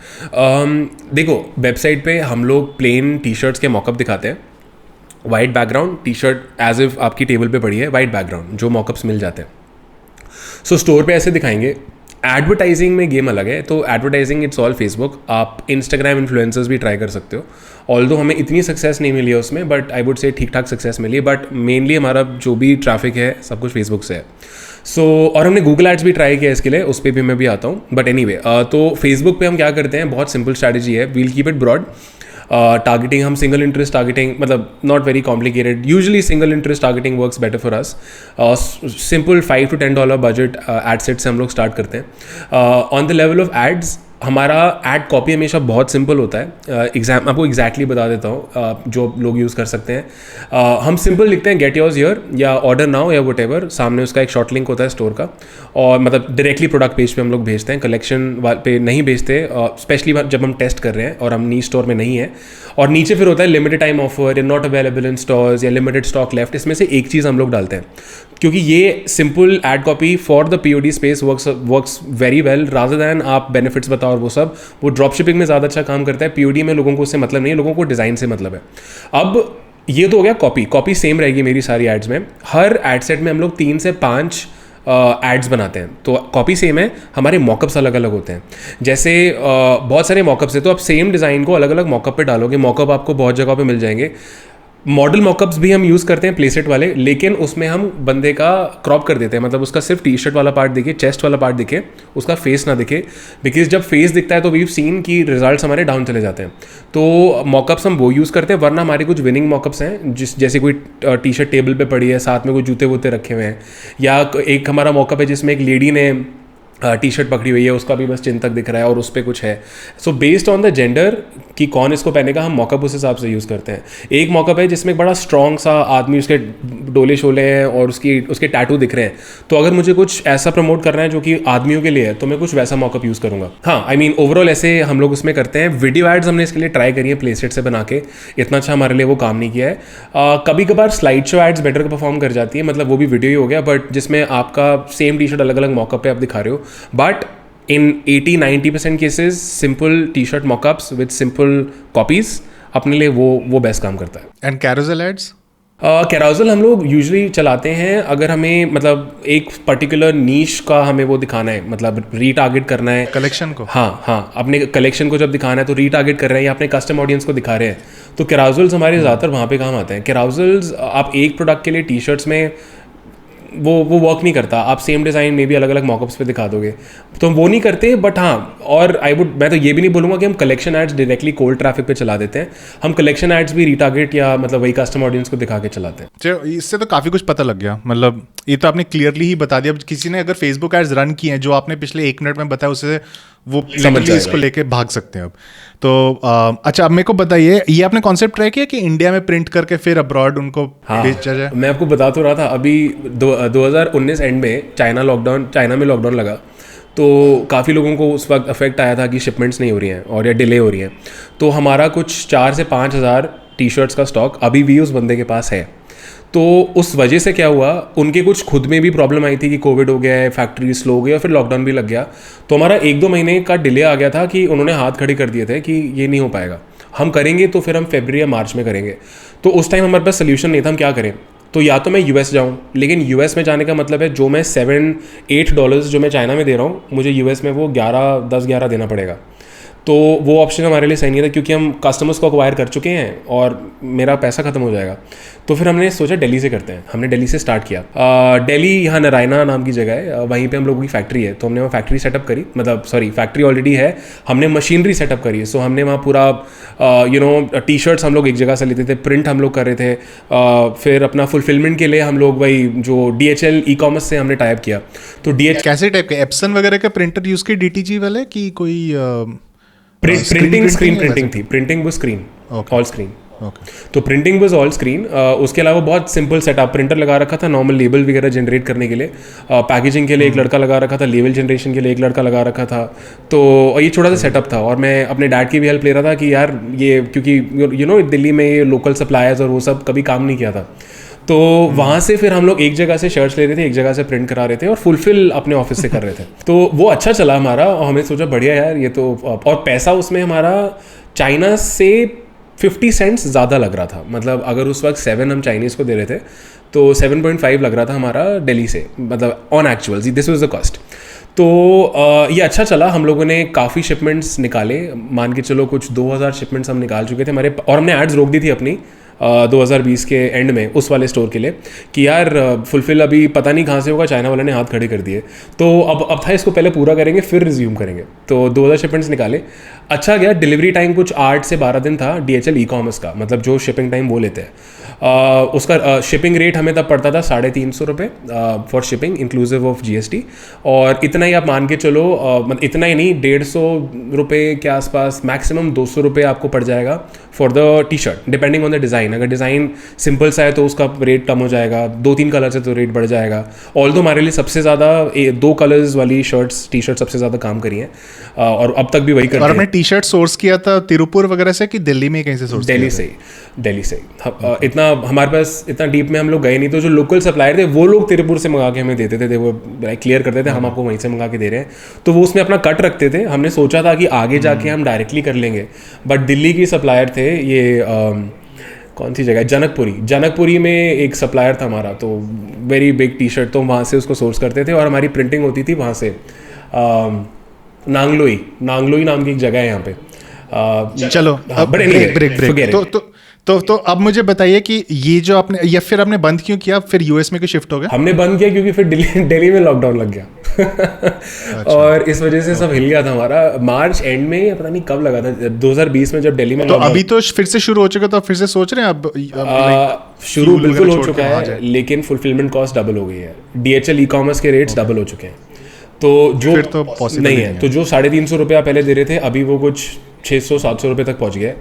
देखो, वेबसाइट पे हम लोग प्लेन टी शर्ट्स के मॉकअप दिखाते हैं, white background, T shirt as if आपकी टेबल पे पड़ी है, वाइट बैकग्राउंड, जो मॉकअप्स मिल जाते हैं। सो स्टोर पे ऐसे दिखाएंगे। एडवर्टाइजिंग में गेम अलग है, तो एडवर्टाइजिंग इट्स ऑल फेसबुक। आप इंस्टाग्राम इन्फ्लुएंसर्स भी ट्राई कर सकते हो, ऑल्दो हमें इतनी सक्सेस नहीं मिली है उसमें, बट आई वुड से ठीक ठाक सक्सेस मिली है। बट मेनली हमारा जो भी ट्रैफिक है सब कुछ फेसबुक से है। और हमने गूगल एड्स भी ट्राई किया इसके लिए, उस पर भी मैं भी आता हूँ। बट एनीवे, तो फेसबुक पे हम क्या करते हैं, बहुत सिंपल स्ट्रैटेजी है, we'll keep it broad. Targeting हम सिंगल इंटरेस्ट टारगेटिंग, मतलब not very complicated, usually single interest targeting works better for us. Simple $5 to $10 budget ad set से हम लोग स्टार्ट करते हैं। On the level of ads हमारा ad copy हमेशा बहुत सिंपल होता है। आपको एग्जैक्टली बता देता हूँ जो लोग यूज़ कर सकते हैं। हम सिंपल लिखते हैं गेट योर्स हियर या ऑर्डर नाउ या वट एवर, सामने उसका एक शॉर्ट लिंक होता है स्टोर का, और मतलब डायरेक्टली प्रोडक्ट पेज पे हम लोग भेजते हैं, कलेक्शन पे नहीं भेजते, स्पेशली जब हम टेस्ट कर रहे हैं और हम नी स्टोर में नहीं है। और नीचे फिर होता है लिमिटेड टाइम ऑफर या नॉट अवेलेबल इन स्टोर्स या लिमिटेड स्टॉक लेफ्ट, इसमें से एक चीज़ हम लोग डालते हैं, क्योंकि ये simple ad copy for the POD space works very well rather than आप बेनिफिट्स बताओ और वो सब। वो ड्रॉप शिपिंग में ज़्यादा अच्छा काम करता है, POD में लोगों को उससे मतलब नहीं है, लोगों को डिज़ाइन से मतलब है। अब ये तो हो गया कॉपी सेम रहेगी मेरी सारी एड्स में। हर एड सेट में हम लोग 3 से 5 एड्स बनाते हैं, तो कॉपी सेम है, हमारे मॉकअप्स अलग अलग होते हैं। जैसे बहुत सारे मॉकअप्स है, तो आप सेम डिज़ाइन को अलग अलग मॉकअप पे डालोगे, मॉकअप आपको बहुत जगह पे मिल जाएंगे। मॉडल मॉकअप्स भी हम यूज़ करते हैं प्लेसेट वाले, लेकिन उसमें हम बंदे का क्रॉप कर देते हैं, मतलब उसका सिर्फ टी शर्ट वाला पार्ट दिखे, चेस्ट वाला पार्ट दिखे, उसका फेस ना दिखे, बिकॉज जब फेस दिखता है तो वी सीन की रिजल्ट्स हमारे डाउन चले जाते हैं। तो मॉकअप्स हम वो यूज़ करते हैं, वरना हमारे कुछ विनिंग मॉकअप्स हैं जैसे कोई टी शर्ट टेबल पे पड़ी है, साथ में कोई जूते वूते रखे हुए हैं, या एक हमारा मॉकअप है जिसमें एक लेडी ने टी शर्ट पकड़ी हुई है, उसका भी बस चिन तक दिख रहा है और उस पर कुछ है। So based on the gender कि कौन इसको पहनेगा, हम मॉकअप उस हिसाब से यूज़ करते हैं। एक मॉकअप है जिसमें एक बड़ा स्ट्रॉन्ग सा आदमी, उसके डोले शोले हैं और उसके टैटू दिख रहे हैं, तो अगर मुझे कुछ ऐसा प्रमोट करना है जो कि आदमियों के लिए है, तो मैं कुछ वैसा मॉकअप यूज़ करूँगा। हाँ, आई मीन ओवरऑल ऐसे हम लोग उसमें करते हैं। वीडियो एड्स हमने इसके लिए ट्राई करी है प्लेसेट से बना के, इतना अच्छा हमारे लिए वो काम नहीं किया है। कभी कभार slide show ads better perform कर जाती है, मतलब वो भी वीडियो ही हो गया, बट जिसमें आपका सेम टी शर्ट अलग अलग मॉकअप पे आप दिखा रहे हो। But in 80-90% cases simple T shirt mockups with simple copies अपने लिए वो बेस्ट काम करता है। And carousel ads? कैराउजल हम लोग यूजुअली चलाते हैं अगर हमें मतलब एक पर्टिकुलर नीश का हमें वो दिखाना है, मतलब रीटारगेट करना है कलेक्शन को। हाँ, अपने कलेक्शन को जब दिखाना है तो रीटारगेट कर रहे हैं या अपने कस्टम ऑडियंस को दिखा रहे हैं, तो कैराउजल्स हमारे ज़्यादातर वहाँ पे काम आते हैं। कैराउजल्स आप एक प्रोडक्ट के लिए टी शर्ट्स में वो वर्क नहीं करता, आप सेम डिज़ाइन में भी अलग अलग मॉकअप्स पे दिखा दोगे, तो वो नहीं करते। बट हाँ, और मैं तो ये भी नहीं बोलूँगा कि हम collection ads directly cold traffic पे चला देते हैं, हम कलेक्शन एड्स भी रीटारगेट या मतलब वही कस्टम ऑडियंस को दिखा के चलाते हैं। चलो, इससे तो काफ़ी कुछ पता लग गया, मतलब ये तो आपने क्लियरली ही बता दिया। अब किसी ने अगर फेसबुक एड्स रन किए हैं जो आपने पिछले 1 मिनट में बताया, उससे वो समझ इसको लेके भाग सकते हैं अब तो। अच्छा, अब मेरे को बताइए, ये आपने कॉन्सेप्ट ट्राई किया कि इंडिया में प्रिंट करके फिर अब्रॉड उनको बेचा जाए? मैं आपको बता तो रहा था, अभी 2019 एंड में चाइना में लॉकडाउन लगा, तो काफ़ी लोगों को उस वक्त अफेक्ट आया था कि शिपमेंट्स नहीं हो रही हैं और या डिले हो रही हैं। तो हमारा कुछ 4 से 5 हज़ार टी शर्ट्स का स्टॉक अभी भी उस बंदे के पास है। तो उस वजह से क्या हुआ, उनके कुछ खुद में भी प्रॉब्लम आई थी कि कोविड हो गया है, फैक्ट्री स्लो हो गई और फिर लॉकडाउन भी लग गया, तो हमारा 1-2 महीने का डिले आ गया था कि उन्होंने हाथ खड़े कर दिए थे कि ये नहीं हो पाएगा, हम करेंगे तो फिर हम फरवरी या मार्च में करेंगे। तो उस टाइम हमारे पास सोल्यूशन नहीं था, हम क्या करें। तो या तो मैं यूएस जाऊं, लेकिन यूएस में जाने का मतलब है जो मैं $7-8 जो मैं चाइना में दे रहा हूँ, मुझे यूएस में वो 10-11 देना पड़ेगा। तो वो ऑप्शन हमारे लिए सही नहीं था, क्योंकि हम कस्टमर्स को अक्वायर कर चुके हैं और मेरा पैसा खत्म हो जाएगा। तो फिर हमने सोचा दिल्ली से करते हैं, हमने दिल्ली से स्टार्ट किया। दिल्ली, यहाँ नारायणा नाम की जगह है, वहीं पे हम लोगों की फैक्ट्री है, तो हमने वहाँ फैक्ट्री सेटअप करी, मतलब सॉरी फैक्ट्री ऑलरेडी है, हमने मशीनरी सेटअप करी है। सो हमने वहाँ पूरा टी शर्ट्स हम लोग एक जगह से लेते थे, प्रिंट हम लोग कर रहे थे, फिर अपना फुलफिलमेंट के लिए हम लोग वही जो DHL ई-कॉमर्स से हमने टाइप किया। तो कैसे टाइप के एप्सन वगैरह का प्रिंटर यूज किया DTG वाले की कोई स्क्रीन प्रिंटिंग थी, प्रिंटिंग वो स्क्रीन, ऑल स्क्रीन। तो प्रिंटिंग वाज ऑल स्क्रीन। उसके अलावा बहुत सिंपल सेटअप, प्रिंटर लगा रखा था नॉर्मल लेबल वगैरह जनरेट करने के लिए, पैकेजिंग के लिए एक लड़का लगा रखा था, लेवल जनरेशन के लिए एक लड़का लगा रखा था। तो ये छोटा सा सेटअप था, और मैं अपने डैड की भी हेल्प ले रहा था कि यार ये, क्योंकि दिल्ली में ये लोकल सप्लायर्स और वो सब कभी काम नहीं किया था, तो वहाँ से फिर हम लोग एक जगह से शर्ट्स ले रहे थे, एक जगह से प्रिंट करा रहे थे और फुलफिल अपने ऑफिस से कर रहे थे। तो वो अच्छा चला हमारा, और हमने सोचा बढ़िया यार ये तो, और पैसा उसमें हमारा चाइना से 50 सेंट्स ज़्यादा लग रहा था। मतलब अगर उस वक्त 7 हम चाइनीज़ को दे रहे थे तो 7.5 लग रहा था हमारा दिल्ली से, मतलब on actuals this was the cost. तो ये अच्छा चला, हम लोगों ने काफ़ी शिपमेंट्स निकाले, मान के चलो कुछ 2000 शिपमेंट्स हम निकाल चुके थे हमारे, और हमने एड्स रोक दी थी अपनी 2020 के एंड में उस वाले स्टोर के लिए कि यार फुलफिल अभी पता नहीं कहाँ से होगा, चाइना वाले ने हाथ खड़े कर दिए। तो अब था इसको पहले पूरा करेंगे फिर रिज्यूम करेंगे। तो 2000 शिपमेंट्स निकाले, अच्छा गया। डिलीवरी टाइम कुछ 8 से 12 दिन था DHL ई-कॉमर्स का, मतलब जो शिपिंग टाइम वो लेते हैं। उसका शिपिंग रेट हमें तब पड़ता था 350 रुपये for shipping inclusive of GST, और इतना ही आप मान के चलो, मतलब इतना ही नहीं, 150 रुपये के आसपास, मैक्सिमम 200 रुपये आपको पड़ जाएगा for the T shirt, depending on the design. अगर डिज़ाइन सिंपल सा है तो उसका रेट कम हो जाएगा, 2-3 कलर से तो रेट बढ़ जाएगा। ऑल्दो हमारे लिए सबसे ज़्यादा 2 कलर्स वाली टी शर्ट सबसे ज़्यादा काम करी हैं, और अब तक भी वही करते हैं। और आपने टी शर्ट सोर्स किया था तिरुपुर वगैरह से कि दिल्ली में कहीं से सोर्स? दिल्ली से इतना हमारे पास इतना डीप में हम लोग गए नहीं, तो जो लोकल सप्लायर थे वो लोग तिरुपुर से मंगा के हमें देते थे, वो क्लियर करते थे हम आपको वहीं से मंगा के दे रहे हैं, तो वो उसमें अपना कट रखते थे। हमने सोचा था कि आगे जाके हम डायरेक्टली कर लेंगे, बट दिल्ली की सप्लायर थे ये कौन सी जगह, जनकपुरी में एक सप्लायर था हमारा, तो वेरी बिग टी शर्ट, तो वहाँ से उसको सोर्स करते थे, और हमारी प्रिंटिंग होती थी वहाँ से नांगलोई नाम की एक जगह है यहाँ पे। चलो ब्रेक। तो अब मुझे बताइए कि ये जो आपने, या फिर आपने बंद क्यों किया, फिर यूएस में क्यों शिफ्ट हो गया? हमने बंद किया क्योंकि फिर दिल्ली में लॉकडाउन लग गया। अच्छा। और इस वजह से सब हिल गया था हमारा। मार्च एंड में, पता नहीं कब लगा था, 2020 में जब दिल्ली में। तो अभी तो फिर से शुरू हो चुका, तो फिर से सोच रहे हैं अब? शुरू बिल्कुल हो चुका है, लेकिन फुलफिलमेंट कॉस्ट डबल हो गई है, DHL ई-कॉमर्स के रेट्स डबल हो चुके हैं। तो जो फिर तो पॉसिबल नहीं है, तो जो 350 रुपया पहले दे रहे थे, अभी वो कुछ 600-700 रुपये तक पहुंच गया,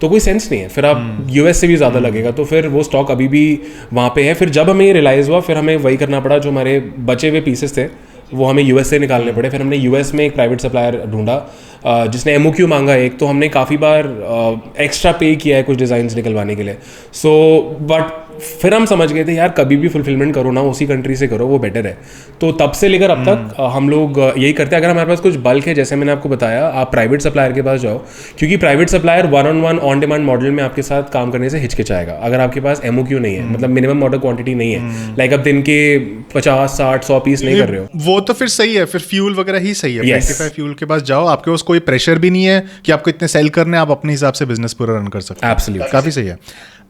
तो कोई सेंस नहीं है। फिर आप यूएस से भी ज़्यादा लगेगा, तो फिर वो स्टॉक अभी भी वहाँ पे है। फिर जब हमें रियलाइज़ हुआ, फिर हमें वही करना पड़ा, जो हमारे बचे हुए पीसेस थे वो हमें यूएस से निकालने पड़े। फिर हमने यूएस में एक प्राइवेट सप्लायर ढूंढा जिसने MOQ मांगा तो हमने काफ़ी बार एक्स्ट्रा पे किया है कुछ डिज़ाइंस निकलवाने के लिए। सो बट फिर हम समझ गए थे यार कभी भी फुलफिलमेंट करो ना उसी कंट्री से करो, वो बेटर है। तो तब से लेकर अब तक हम लोग यही करते हैं। अगर हमारे पास कुछ बल्क है, जैसे मैंने आपको बताया, आप प्राइवेट सप्लायर के पास जाओ, क्योंकि private supplier 1-on-1 on demand model में आपके साथ काम करने से हिचकिचाएगा अगर आपके पास MOQ नहीं है, मतलब मिनिमम ऑर्डर क्वांटिटी नहीं है। लाइक अब दिन के 50, 60, 100 पीस नहीं कर रहे हो, वो तो फिर सही है, फिर फ्यूल वगैरह ही सही है। Yes. 25 फ्यूल के पास जाओ, आपके पास कोई प्रेशर भी नहीं है कि आपको इतने सेल करने, आप अपने हिसाब से बिजनेस पूरा रन कर सकते हैं। Absolutely. काफी सही है।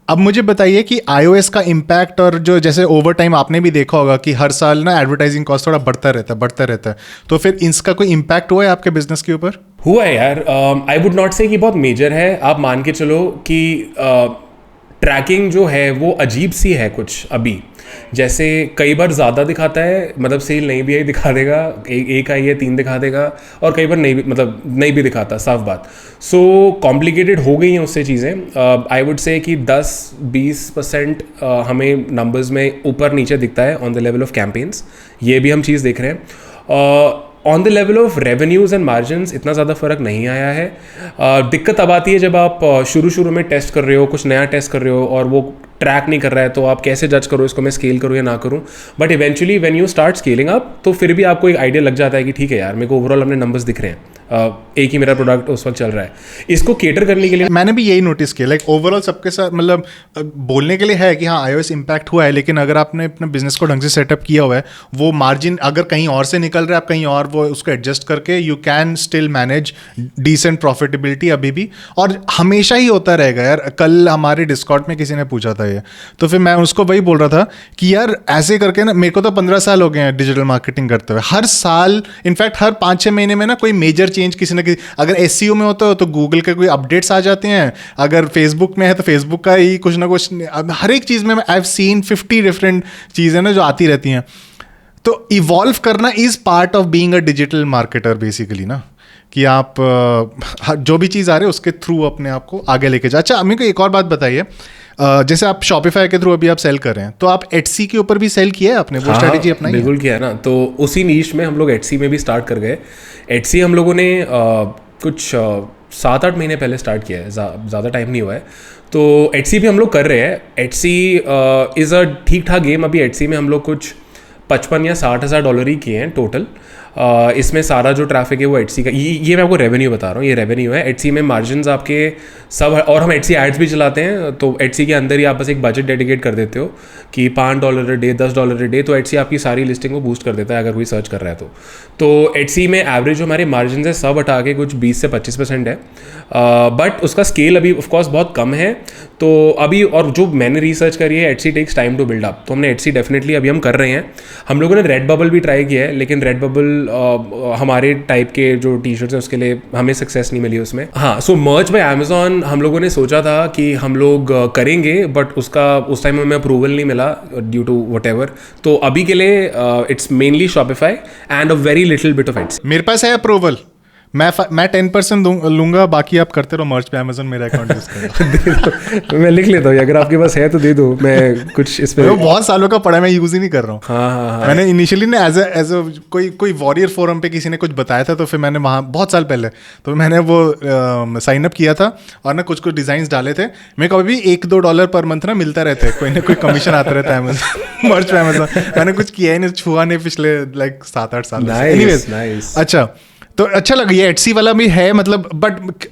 अब मुझे बताइए कि iOS का इम्पैक्ट, और जो जैसे ओवर टाइम आपने भी देखा होगा कि हर साल ना एडवर्टाइजिंग कॉस्ट थोड़ा बढ़ता रहता है, तो फिर इसका कोई इम्पैक्ट हुआ है आपके बिजनेस के ऊपर? हुआ है यार। आई वुड नॉट से कि बहुत मेजर है। आप मान के चलो कि ट्रैकिंग जो है वो अजीब सी है कुछ अभी। जैसे कई बार ज़्यादा दिखाता है, मतलब सेल नहीं भी आई दिखा देगा, एक आई है 3 दिखा देगा, और कई बार नहीं भी, मतलब नहीं भी दिखाता, साफ बात। सो कॉम्प्लिकेटेड हो गई हैं उससे चीज़ें। आई वुड से कि 10-20% हमें नंबर्स में ऊपर नीचे दिखता है on the level of campaigns, ये भी हम चीज़ देख रहे हैं। On the level of revenues and margins इतना ज़्यादा फर्क नहीं आया है। दिक्कत अब आती है जब आप शुरू में टेस्ट कर रहे हो, कुछ नया टेस्ट कर रहे हो और वो ट्रैक नहीं कर रहा है, तो आप कैसे जज करो इसको, मैं स्केल करूँ या ना करूँ। But eventually when you start scaling up, तो फिर भी आपको एक आइडिया लग जाता है कि ठीक है यार, मेरे को ओवरऑल अपने नंबर्स दिख रहे हैं, एक ही मेरा प्रोडक्ट उस वक्त चल रहा है। इसको केटर करने के लिए मैंने भी यही नोटिस किया, लाइक ओवरऑल सबके साथ, मतलब बोलने के लिए है कि हाँ iOS इम्पैक्ट हुआ है, लेकिन अगर आपने अपने बिजनेस को ढंग से सेटअप किया हुआ है, वो मार्जिन अगर कहीं और से निकल रहा है, आप कहीं और वो उसको एडजस्ट करके you can still manage decent profitability अभी भी, और हमेशा ही होता रहेगा यार। कल हमारे डिस्कॉर्ड में किसी ने पूछा था ये, तो फिर मैं उसको वही बोल रहा था कि यार ऐसे करके ना, मेरे को तो 15 साल हो गए हैं डिजिटल मार्केटिंग करते हुए। हर साल, इनफैक्ट हर 5-6 महीने में ना कोई मेजर चेंज किसी ना किसी, अगर SEO में होता हो तो गूगल के कोई अपडेट्स आ जाते हैं, अगर फेसबुक में है तो फेसबुक का ही कुछ ना कुछ, हर एक चीज़ में आई हैव सीन 50 डिफरेंट चीज़ें ना जो आती रहती हैं। तो इवॉल्व करना is part of being a digital marketer basically ना, कि आप जो भी चीज़ आ रही है उसके थ्रू अपने आप को आगे लेके जाए। अच्छा, मेरे को एक और बात बताइए, जैसे आप शॉपिफाई के थ्रू अभी आप सेल कर रहे हैं, तो आप Etsy के ऊपर भी सेल किया है आपने? वो स्ट्रेटेजी अपनाई है? बिल्कुल किया है ना। तो उसी नीश में हम लोग Etsy में भी स्टार्ट कर गए। Etsy हम लोगों ने कुछ 7-8 महीने पहले स्टार्ट किया है, ज़्यादा टाइम नहीं हुआ है। तो Etsy भी हम लोग कर रहे हैं। Etsy इज़ अ ठीक ठाक गेम। अभी Etsy में हम लोग कुछ 55 या 60 हज़ार डॉलर ही किए हैं टोटल। इसमें सारा जो ट्रैफिक है वो Etsy का, ये मैं आपको रेवेन्यू बता रहा हूँ, ये रेवेन्यू है। Etsy में मार्जिन्स आपके सब, और हम Etsy एड्स भी चलाते हैं। तो Etsy के अंदर ही आप बस एक बजट डेडिकेट कर देते हो कि $5 अ डे, $10 अ डे, तो Etsy आपकी सारी लिस्टिंग को बूस्ट कर देता है अगर कोई सर्च कर रहा है तो Etsy में एवरेज जो हमारे मार्जिन है सब हटा के कुछ 20 से 25% है। बट उसका स्केल अभी ऑफकोर्स बहुत कम है। तो अभी, और जो मैंने रिसर्च करी है, Etsy takes time to build up, तो हमने Etsy डेफिनेटली अभी हम कर रहे हैं। हम लोगों ने रेडबबल भी ट्राई किया है, लेकिन रेडबबल हमारे टाइप के जो टी शर्ट्स हैं उसके लिए हमें सक्सेस नहीं मिली उसमें। हाँ, सो मर्ज बाय Amazon हम लोगों ने सोचा था कि हम लोग करेंगे, बट उसका उस टाइम में अप्रूवल नहीं मिला ड्यू टू व्हाटएवर। तो अभी के लिए it's mainly Shopify and a very little bit of Etsy। मेरे पास है अप्रूवल, मैं 10% लूंगा, बाकी आप करते रहो मर्ज पे Amazon, मेरा अकाउंट यूज करो। दे दो, मैं लिख लेता हूँ, अगर आपके पास है तो दे दो, मैं कुछ इस पे बहुत सालों का पड़ा है, मैं यूज ही नहीं कर रहा हूँ। हाँ। मैंने इनिशियली ना एज अ कोई वॉरियर फोरम पे किसी ने कुछ बताया था, तो फिर मैंने वहाँ बहुत साल पहले, तो मैंने वो साइन अप किया था और ना कुछ डिजाइन डाले थे। मेरे को अभी $1-2 पर मंथ ना मिलता रहता है, कोई ना कोई कमीशन आता रहता है Amazon मर्ज पे Amazon। मैंने कुछ किया ही नहीं, छुआ नहीं पिछले लाइक 7-8 साल। नाइस। अच्छा, तो अच्छा लगा ये Etsy वाला भी है, मतलब बट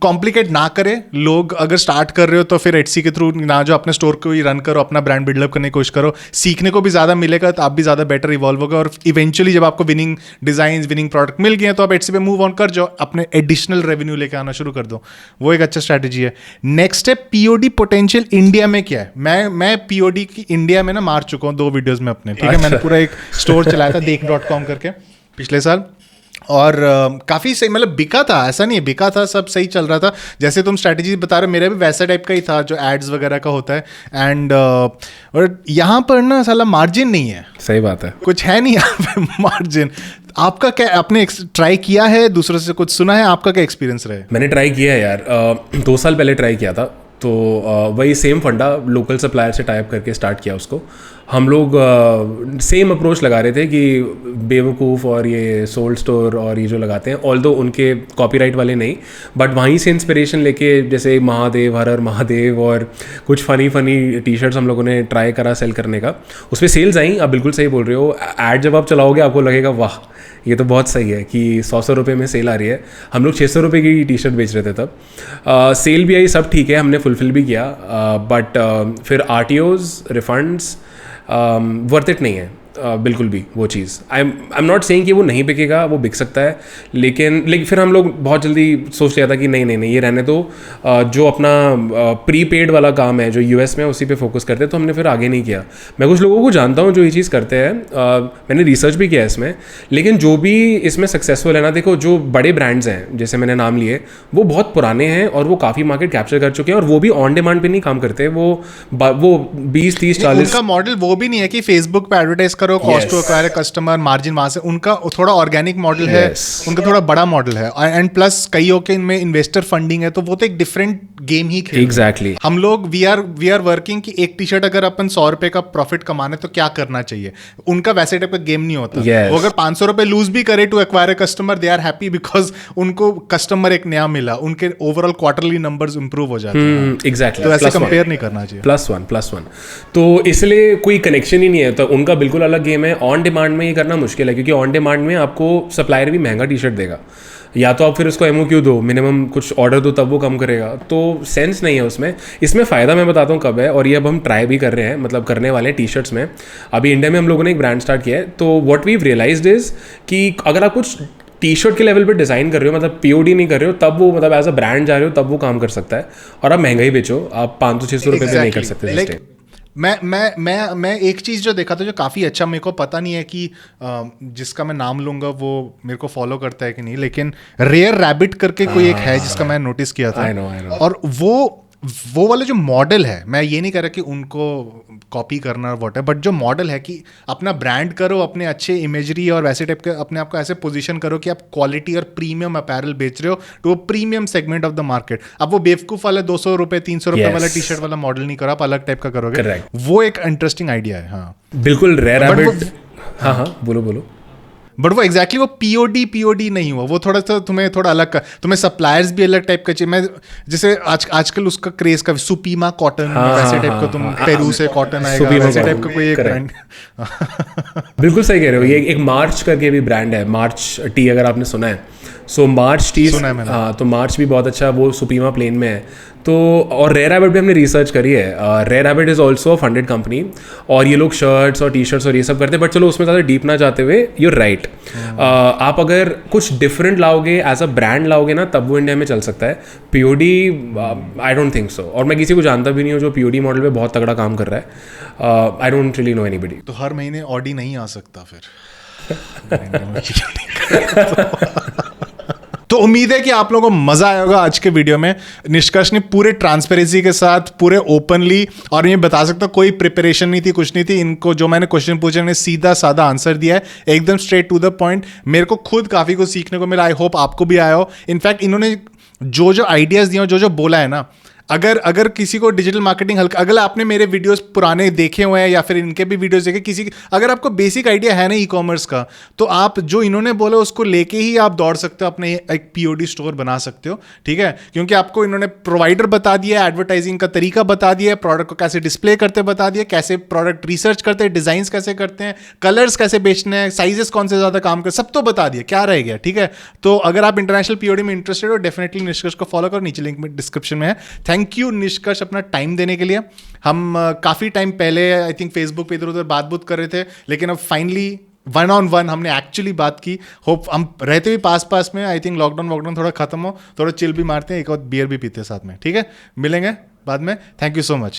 कॉम्प्लिकेट ना करें लोग। अगर स्टार्ट कर रहे हो तो फिर Etsy के थ्रू ना, जो अपने स्टोर को ही रन करो, अपना ब्रांड बिल्डअप करने की कोशिश करो, सीखने को भी ज़्यादा मिलेगा, तो आप भी ज़्यादा बेटर इवॉल्व होगा। और इवेंचुअली जब आपको विनिंग डिजाइन, विनिंग प्रोडक्ट मिल गए, तो आप Etsy पे मूव ऑन कर जाओ, अपने एडिशनल रेवेन्यू लेके आना शुरू कर दो। वो एक अच्छा स्ट्रैटेजी है। नेक्स्ट है POD पोटेंशियल इंडिया में क्या है? मैं POD की इंडिया में ना मार चुका हूँ 2 वीडियोज़ में अपने, ठीक है। मैंने पूरा एक स्टोर चलाया था देख.com करके पिछले साल, और काफ़ी सही, मतलब बिका था, ऐसा नहीं है, बिका था, सब सही चल रहा था। जैसे तुम स्ट्रैटेजी बता रहे हो, मेरा भी वैसा टाइप का ही था जो एड्स वगैरह का होता है। एंड और यहाँ पर ना साला मार्जिन नहीं है। सही बात है, कुछ है नहीं यहाँ पे मार्जिन। आपका क्या, आपने ट्राई किया है, दूसरों से कुछ सुना है, आपका क्या एक्सपीरियंस रहा है? मैंने ट्राई किया है यार, 2 साल पहले ट्राई किया था। तो वही सेम फंडा, लोकल सप्लायर से टाइप करके स्टार्ट किया उसको। हम लोग सेम अप्रोच लगा रहे थे कि बेवकूफ़ और ये सोल्ड स्टोर और ये जो लगाते हैं, ऑल्दो उनके कॉपीराइट वाले नहीं, बट वहीं से इंस्पिरेशन लेके जैसे महादेव, हर हर महादेव और कुछ फ़नी टी शर्ट्स हम लोगों ने ट्राई करा सेल करने का। उस पर सेल्स आई, आप बिल्कुल सही बोल रहे हो। ऐड जब आप चलाओगे आपको लगेगा वाह ये तो बहुत सही है कि 100 रुपये में सेल आ रही है। हम लोग 600 रुपये की टी शर्ट बेच रहे थे तब। सेल भी आई, सब ठीक है, हमने फुलफिल भी किया, बट फिर RTOs रिफंड्स वर्थ इट नहीं है बिल्कुल भी वो चीज़। आई एम नॉट सेइंग कि वो नहीं बिकेगा, वो बिक सकता है, लेकिन फिर हम लोग बहुत जल्दी सोच लिया था कि नहीं ये रहने दो। जो अपना प्रीपेड वाला काम है जो US में, उसी पे फोकस करते हैं, तो हमने फिर आगे नहीं किया। मैं कुछ लोगों को जानता हूँ जो ये चीज़ करते हैं, मैंने रिसर्च भी किया इसमें, लेकिन जो भी इसमें सक्सेसफुल है ना, देखो जो बड़े ब्रांड्स हैं जैसे मैंने नाम लिए, वो बहुत पुराने हैं और वो काफ़ी मार्केट कैप्चर कर चुके हैं, और वो भी ऑन डिमांड पे नहीं काम करते। वो 20, 30, 40 उनका मॉडल वो भी नहीं है कि फेसबुक पे एडवर्टाइज करो, cost to acquire customer, margin वहां से। उनका थोड़ा ऑर्गेनिक मॉडल है, उनका थोड़ा बड़ा मॉडल है, एंड प्लस कईयों के इनमें इन्वेस्टर फंडिंग है, तो वो तो एक डिफरेंट गेम ही खेल। एग्जैक्टली। हम लोग वी आर वर्किंग कि एक टी शर्ट अगर अपन 100 रुपए का प्रॉफिट कमाने तो क्या करना चाहिए। उनका वैसे टाइप का गेम नहीं होता। वो अगर 500 रुपए लूज भी करे to acquire customer, they are happy because उनको कस्टमर एक नया मिला, उनके ओवरऑल क्वार्टरली नंबर्स इंप्रूव हो जाते हैं। एग्जैक्टली। तो ऐसे कंपेयर नहीं करना चाहिए। +1 तो इसलिए कोई कनेक्शन ही नहीं है। तो उनका बिल्कुल अलग गेम है। ऑन डिमांड में ये करना मुश्किल है, क्योंकि ऑन डिमांड में आपको सप्लायर भी महंगा टी शर्ट देगा, या तो आप फिर उसको MOQ दो, मिनिमम कुछ ऑर्डर दो, तब वो कम करेगा, तो सेंस नहीं है उसमें। इसमें फ़ायदा मैं बताता हूँ कब है, और ये अब हम ट्राई भी कर रहे हैं, मतलब करने वाले हैं टी शर्ट्स में। अभी इंडिया में हम लोगों ने एक ब्रांड स्टार्ट किया है। तो व्हाट वी रियलाइज्ड इज़ कि अगर आप कुछ टी शर्ट के लेवल पे डिज़ाइन कर रहे हो, मतलब POD नहीं कर रहे हो, तब वो मतलब एज अ ब्रांड जा रहे हो, तब वो काम कर सकता है। और आप महंगा ही बेचो, आप 500-600 रुपये पे नहीं कर सकते। मैं एक चीज़ जो देखा था जो काफ़ी अच्छा, मेरे को पता नहीं है कि जिसका मैं नाम लूंगा वो मेरे को फॉलो करता है कि नहीं, लेकिन रेयर रैबिट करके कोई एक है जिसका मैं नोटिस किया था। I know. और वो वाले जो मॉडल है, मैं ये नहीं कह रहा कि उनको कॉपी करना वॉट है, बट जो मॉडल है कि अपना ब्रांड करो, अपने अच्छे इमेजरी और वैसे टाइप के अपने आप को ऐसे पोजीशन करो कि आप क्वालिटी और प्रीमियम अपैरल बेच रहे हो to premium segment of the market. अब वो बेवकूफ वाले 200 रुपये 300 रुपये वाला टी शर्ट वाला मॉडल नहीं करो, आप अलग टाइप का करोगे। Correct. वो एक इंटरेस्टिंग आइडिया है। हाँ बिल्कुल रेयर रैबिट। हाँ बोलो। बट वो एग्जैक्टली वो POD नहीं हुआ, वो थोड़ा सा तुम्हें थोड़ा अलग, तुम्हें सप्लायर्स भी अलग टाइप का चाहिए। मैं जैसे आजकल उसका क्रेज का सुपीमा कॉटन, वैसे टाइप का, तुम पेरू से कॉटन आएगा, वैसे टाइप का कोई एक ब्रांड। बिल्कुल सही कह रहे हो। ये एक मार्च करके भी ब्रांड है, मार्च टी, अगर आपने सुना है। सो मार्च टी, हाँ, तो मार्च भी बहुत अच्छा, वो सुपीमा प्लेन में है। तो और रेयर रैबिट भी हमने रिसर्च करी है। Rare Rabbit is also a funded company, और ये लोग शर्ट्स और टी शर्ट्स और ये सब करते हैं, बट चलो उसमें ज़्यादा डीप ना जाते हुए, यूर राइट। आप अगर कुछ डिफरेंट लाओगे, एज अ ब्रांड लाओगे ना, तब वो इंडिया में चल सकता है। POD I don't think so, और मैं किसी को जानता भी नहीं हूँ जो POD मॉडल पे बहुत तगड़ा काम कर रहा है। I don't really no anybody. तो हर महीने ऑडी नहीं आ सकता फिर। तो उम्मीद है कि आप लोगों को मजा आया होगा आज के वीडियो में। निष्कर्ष ने पूरे ट्रांसपेरेंसी के साथ, पूरे ओपनली, और ये बता सकता कोई प्रिपरेशन नहीं थी, कुछ नहीं थी। इनको जो मैंने क्वेश्चन पूछे उन्हें सीधा साधा आंसर दिया है, एकदम स्ट्रेट टू द पॉइंट। मेरे को खुद काफी कुछ सीखने को मिला, आई होप आपको भी आया हो। इनफैक्ट इन्होंने जो आइडियाज दिए, जो बोला है ना, अगर किसी को डिजिटल मार्केटिंग हल्का, अगर आपने मेरे वीडियोस पुराने देखे हुए हैं या फिर इनके भी वीडियोस देखे, किसी अगर आपको बेसिक आइडिया है ना ई-कॉमर्स का, तो आप जो इन्होंने बोला उसको लेके ही आप दौड़ सकते हो, अपने एक POD स्टोर बना सकते हो। ठीक है, क्योंकि आपको इन्होंने प्रोवाइडर बता दिया, एडवर्टाइजिंग का तरीका बता दिया, प्रोडक्ट को कैसे डिस्प्ले करते बता दिया, कैसे प्रोडक्ट रिसर्च करते हैं, डिजाइन कैसे करते हैं, कलर्स कैसे बेचने हैं, साइजेस कौन से ज्यादा काम कर, सब तो बता दिया, क्या रह गया। ठीक है, तो अगर आप इंटरनेशनल POD में इंटरेस्टेड हो, डेफिनेटली निष्कर्ष को फॉलो करो, नीचे लिंक में डिस्क्रिप्शन में है। थैंक यू निष्कर्ष अपना टाइम देने के लिए। हम काफी टाइम पहले आई थिंक फेसबुक पे इधर उधर बात कर रहे थे, लेकिन अब फाइनली 1-on-1 हमने एक्चुअली बात की। होप हम रहते भी पास में, आई थिंक लॉकडाउन थोड़ा खत्म हो, थोड़ा चिल भी मारते हैं, एक और बियर भी पीते हैं साथ में। ठीक है, मिलेंगे बाद में। Thank you so much.